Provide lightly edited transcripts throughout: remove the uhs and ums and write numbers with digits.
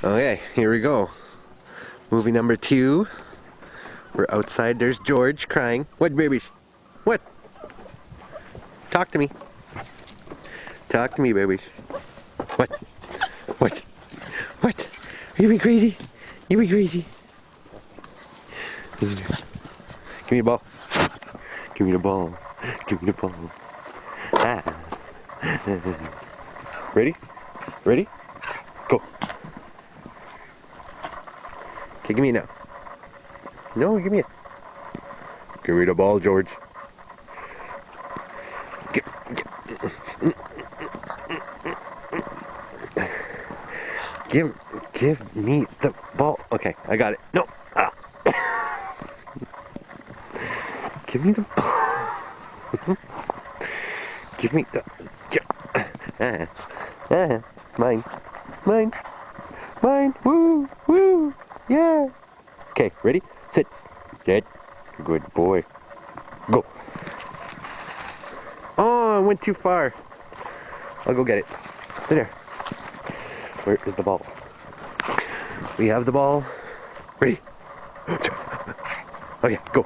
Okay, here we go. Movie number 2. We're outside. There's George crying. What, babies? What? Talk to me. Talk to me, babies. What? What? What? Are you being crazy? You being crazy? Give me a ball. Give me the ball. Give me the ball. Ah. Ready? Ready? Go. Okay, give me it now. No, give me it. Give me the ball, George. Give me the ball. Okay, I got it. No. Ah. Give me the ball. Give me the. Mine. Mine. Mine. Woo. Woo. Yeah. Okay, ready? Sit. Sit. Good boy. Go. Oh, I went too far. I'll go get it. There. Where is the ball? We have the ball. Ready? Okay, go.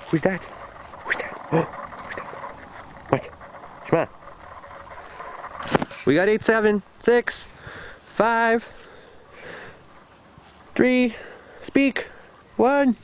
Who's that? Who's that? Oh, who's that? What? Come on. We got 8, 7, 6, 5, 3, speak, 1.